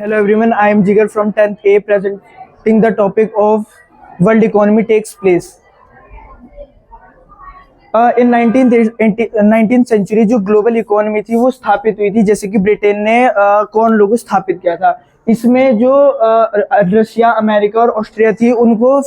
Hello everyone, I am Jigar from 10th A presenting the topic of world economy takes place. In 19th century जो global economy थी वो स्थापित हुई थी, जैसे कि ब्रिटेन ने कौन लोगों स्थापित किया था। इसमें जो रशिया, अमेरिका और ऑस्ट्रिया थी उनको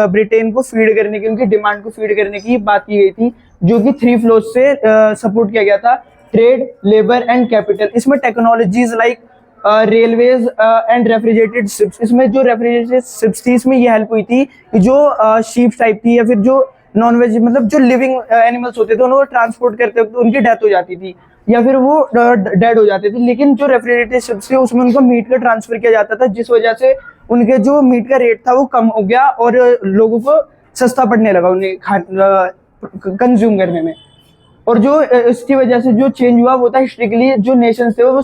ब्रिटेन को फीड करने की, उनकी डिमांड को फीड करने की बात की गई थी, जो कि 3 फ्लोज से सपोर्ट किया गया था: ट्रेड, लेबर एंड कैपिटल। इसमें technologies like railways and refrigerated ships, इसमें जो रेफ्रिजरेटेड शिप्स थी इसमें ये हेल्प हुई थी कि जो शिप्स टाइप थी या फिर जो नॉन वेज मतलब जो लिविंग एनिमल्स होते थे उनको ट्रांसपोर्ट करते वक्त उनकी डेथ हो जाती थी या फिर वो डेड हो जाते थे, लेकिन जो रेफ्रिजरेटेड शिप्स थे उसमें उनको मीट का ट्रांसफर किया जाता था, जिस वजह से उनके जो मीट का रेट था वो कम हो गया और लोगों को सस्ता पड़ने लगा उन्हें कंज्यूम करने में। और जो इसकी वजह से जो चेंज हुआ वो था, हिस्ट्रिकली जो नेशंस थे वो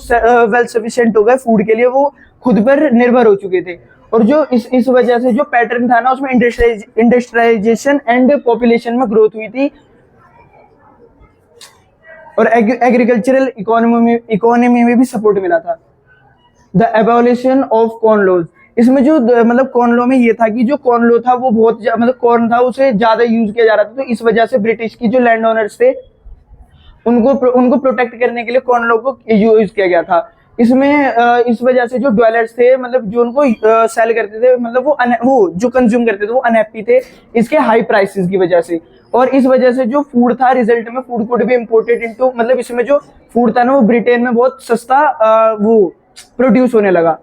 वेल सफिशिएंट हो गए फूड के लिए, वो खुद पर निर्भर हो चुके थे। और जो इस वजह से जो पैटर्न था ना उसमें इंडस्ट्रियलाइजेशन एंड पॉपुलेशन में ग्रोथ हुई थी और एग्रीकल्चरल इकोनॉमी में भी सपोर्ट मिला था। The abolition of corn laws, इसमें जो मतलब कॉर्न लॉ में ये था कि जो कॉर्न लॉ था वो बहुत मतलब कॉर्न था उसे ज्यादा यूज किया जा रहा था, तो इस वजह से ब्रिटिश की जो लैंड ओनर्स थे उनको प्रोटेक्ट करने के लिए कॉर्न लॉ को यूज किया गया था। इसमें इस वजह से जो डवेलर्स थे मतलब जो उनको सेल करते थे, मतलब वो जो कंज्यूम करते थे वो अनहैप्पी थे इसके हाई प्राइसेस की वजह से। और इस वजह से जो फूड था, रिजल्ट में food could be imported into, मतलब इसमें जो फूड था ना वो ब्रिटेन में बहुत सस्ता वो प्रोड्यूस होने लगा।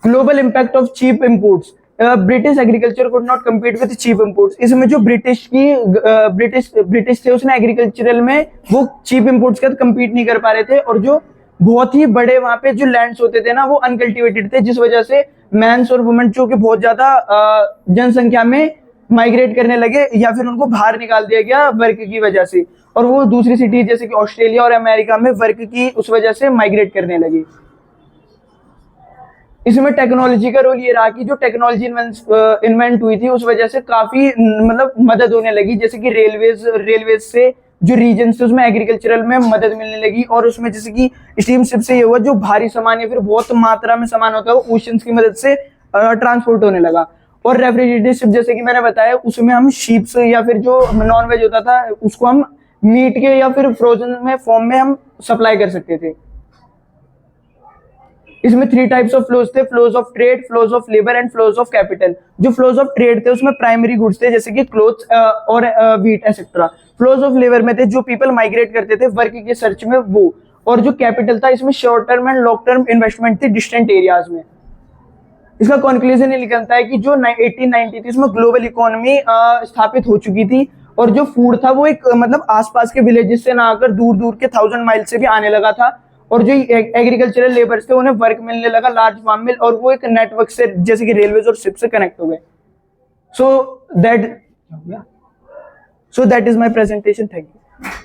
Global impact of cheap imports, British agriculture could not compete with cheap imports. इसमें जो ब्रिटिश थे उसने एग्रीकल्चरल में वो चीप इम्पोर्ट्स के साथ कम्पीट नहीं कर पा रहे थे, और जो बहुत ही बड़े वहां पे जो लैंड्स होते थे ना वो अनकल्टिवेटेड थे, जिस वजह से मैंस और वुमेन जो कि बहुत ज्यादा जनसंख्या में माइग्रेट करने लगे या फिर उनको बाहर निकाल दिया गया वर्क की वजह से, और वो दूसरी सिटी जैसे कि ऑस्ट्रेलिया और अमेरिका में वर्क की उस वजह से माइग्रेट करने लगी। इसमें टेक्नोलॉजी का रोल ये रहा कि जो टेक्नोलॉजी इन्वेंट हुई थी उस वजह से काफी मतलब मदद होने लगी, जैसे कि रेलवेज से जो रीजन थे उसमें एग्रीकल्चरल में मदद मिलने लगी, और उसमें जैसे कि स्टीम शिप से ये हुआ जो भारी सामान या फिर बहुत मात्रा में सामान होता है वो ओशंस की मदद से ट्रांसपोर्ट होने लगा। और रेफ्रिजरेटेड शिप जैसे कि मैंने बताया उसमें हम शीप्स या फिर जो नॉन वेज होता था उसको हम मीट के या फिर फ्रोजन में फॉर्म में हम सप्लाई कर सकते थे। इसमें 3 टाइप्स ऑफ फ्लोज थे: flows of trade, flows of labour and flows of capital. जो फ्लोज ऑफ ट्रेड थे उसमें प्राइमरी गुड्स थे जैसे कि क्लोथ्स और wheat etcetera. Flows of labour में थे जो पीपल माइग्रेट करते थे वर्क के सर्च में वो, और जो कैपिटल था इसमें short term and long term investment थी डिस्टेंट एरियाज में। इसका कंक्लूजन ये निकलता है कि जो 1890 थी उसमें ग्लोबल इकोनॉमी स्थापित हो चुकी थी, और जो फूड था वो एक मतलब आसपास के विलेजेस से ना आकर दूर दूर के 1000 माइल से भी आने लगा था, और जो एग्रीकल्चरल लेबर्स थे उन्हें वर्क मिलने लगा लार्ज फार्म में, और वो एक नेटवर्क से जैसे कि रेलवेज और शिप से कनेक्ट हो गए। So that is my presentation. Thank you.